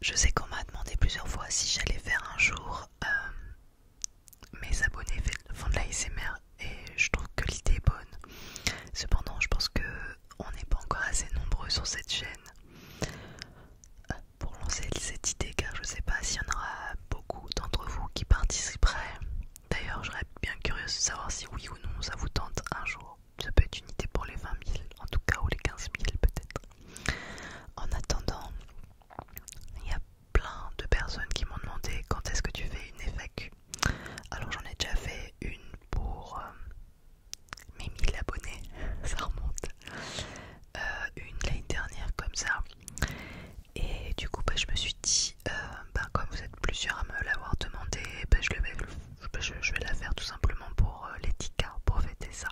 Je sais qu'on m'a demandé plusieurs fois si j'allais faire un jour mes abonnés font de la ASMR et je trouve que l'idée est bonne. Cependant, je pense que on n'est pas encore assez nombreux sur cette chaîne pour lancer cette idée, car je sais pas s'il y en aura beaucoup d'entre vous qui participeraient. D'ailleurs, je serais bien curieuse de savoir si oui ou non ça vous tente un jour. Ça peut être une idée pour les 20 000, en tout cas, ou les 15 000 peut-être. En attendant, il y a plein de personnes qui m'ont demandé quand est-ce que tu fais une FAQ. Alors j'en ai déjà fait une pour mes 1000 abonnés, ça remonte. Une l'année dernière comme ça. Et du coup je me suis dit, comme vous êtes plusieurs à me l'avoir demandé, je vais la faire tout simplement pour les 10K, pour fêter ça.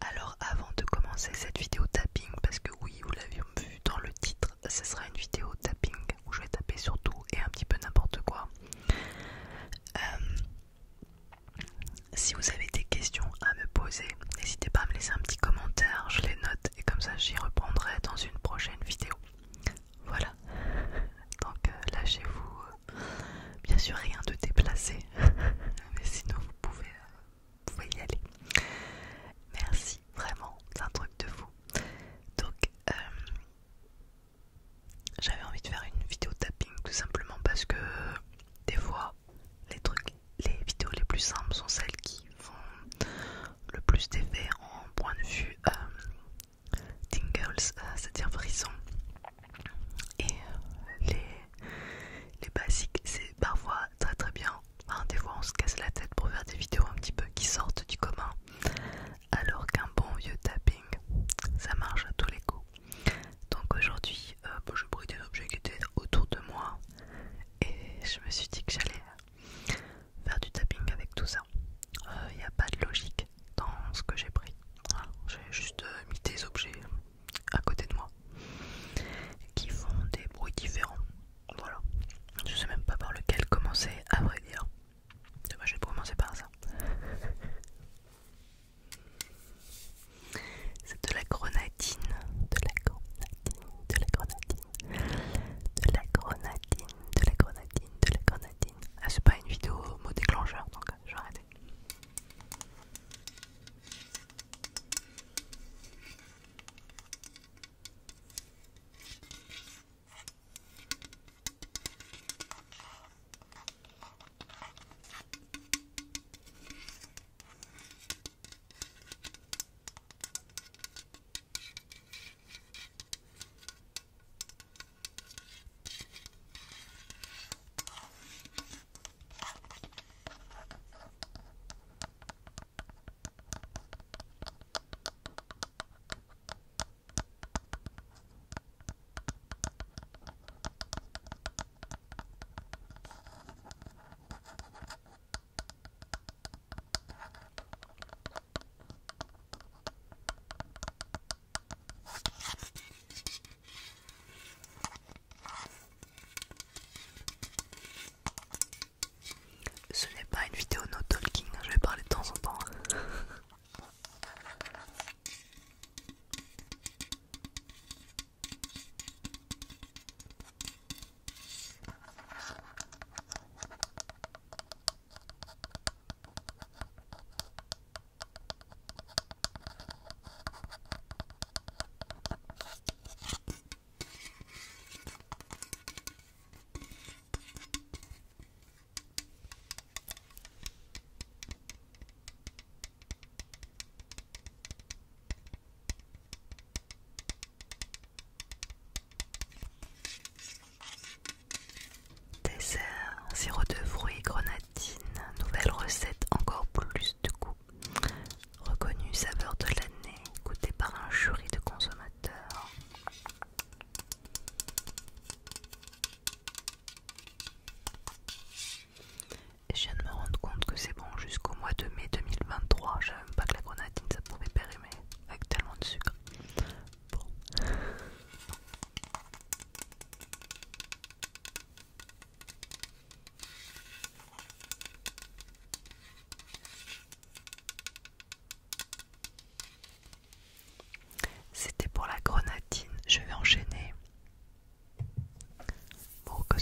Alors avant de commencer cette vidéo tapping, parce que oui vous l'avez vu dans le titre, ce sera une vidéo tapping où je vais taper sur tout et un petit peu n'importe quoi. Si vous avez des questions à me poser, n'hésitez pas à me laisser un petit commentaire, je les note et comme ça j'y reprendrai dans une prochaine vidéo. Voilà, donc lâchez-vous, bien sûr rien de déplacé, mais sinon vous pouvez y aller. Merci, vraiment, c'est un truc de fou. Donc j'avais envie de faire une vidéo tapping tout simplement parce que des fois les vidéos les plus simples sont celles qui font le plus d'effet en point de vue tingles, c'est-à-dire frisson. Et les basiques c'est parfois très très bien. Des fois on se casse la tête pour faire des vidéos un petit peu qui sortent du commun, alors qu'un bon vieux tapping ça marche à tous les coups. Donc aujourd'hui je pris des objets qui étaient autour de moi et je me suis dit que j'allais faire du tapping avec tout ça. Il n'y a pas de logique dans ce que j'ai pris. Voilà, j'ai juste mis des objets à côté de moi qui font des bruits différents. Voilà, je sais même pas par lequel commencer à vrai dire. Je vais commencer par ça. C'est de la grenadine, de la grenadine, de la grenadine, de la grenadine, de la grenadine, de la grenadine,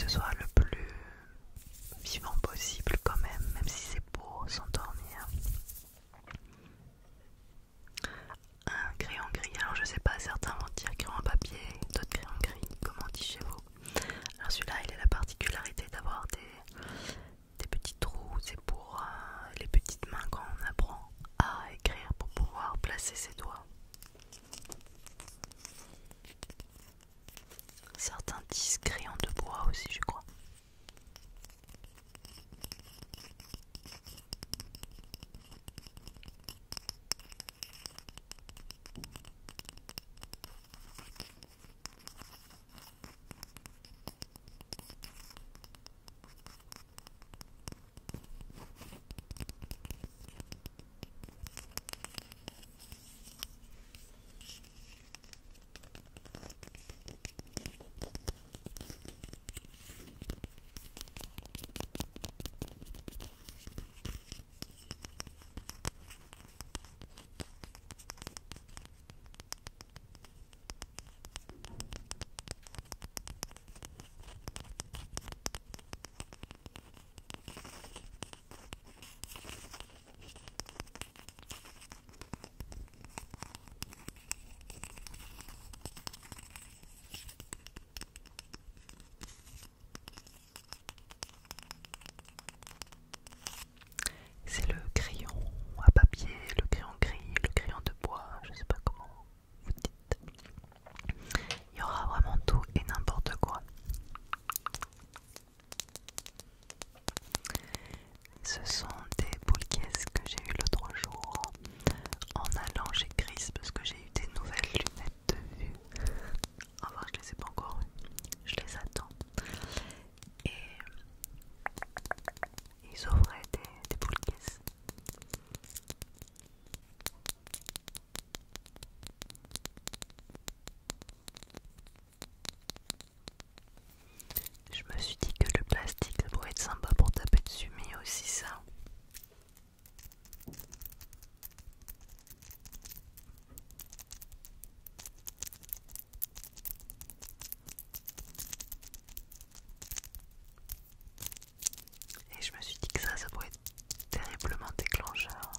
ce soit le plus vivant possible quand même si c'est pour s'endormir. Un crayon gris, alors je sais pas, certains vont dire crayon à papier, d'autres crayon gris, comment on dit chez vous. Alors celui-là il a la particularité d'avoir des petits trous, c'est pour les petites mains quand on apprend à écrire pour pouvoir placer ses doigts. Certains disent crayon de bois aussi je crois. C'est le crayon à papier, le crayon gris, le crayon de bois, je sais pas comment vous dites. Il y aura vraiment tout et n'importe quoi. Ce sont des boules caisses que j'ai eu l'autre jour en allant chez Chris parce que j'ai eu des nouvelles lunettes de vue. Enfin, je les ai pas encore eues, je les attends. Et ils offraient des boules caisses. Je me suis dit que le plastique ça pourrait être sympa pour taper dessus, mais il y a aussi ça. Et je me suis dit que ça pourrait être terriblement déclencheur.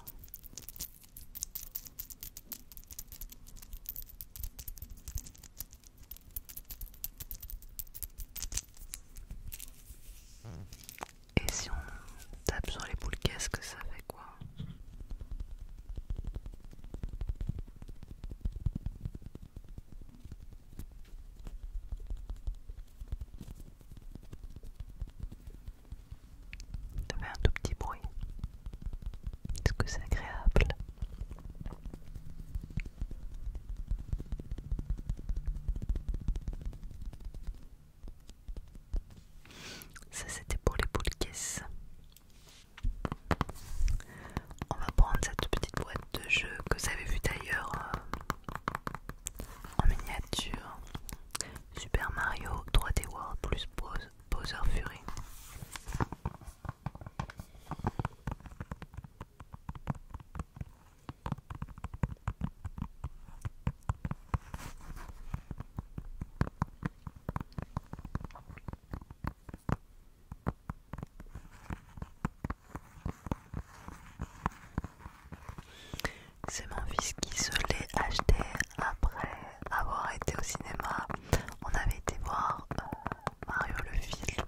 Et si on tape sur les boules caisses, que ça fait quoi? Ça fait un tout petit bruit. Est-ce que c'est agréable? Ça c'était pour les boules caisses. On va prendre cette petite boîte de jeu que vous avez vu d'ailleurs en miniature. Super Mario 3D World plus Bowser Fury. C'est mon fils qui se l'est acheté après avoir été au cinéma. On avait été voir Mario le film.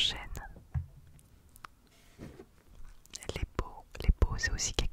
j'enchaîne. Les pots c'est aussi quelque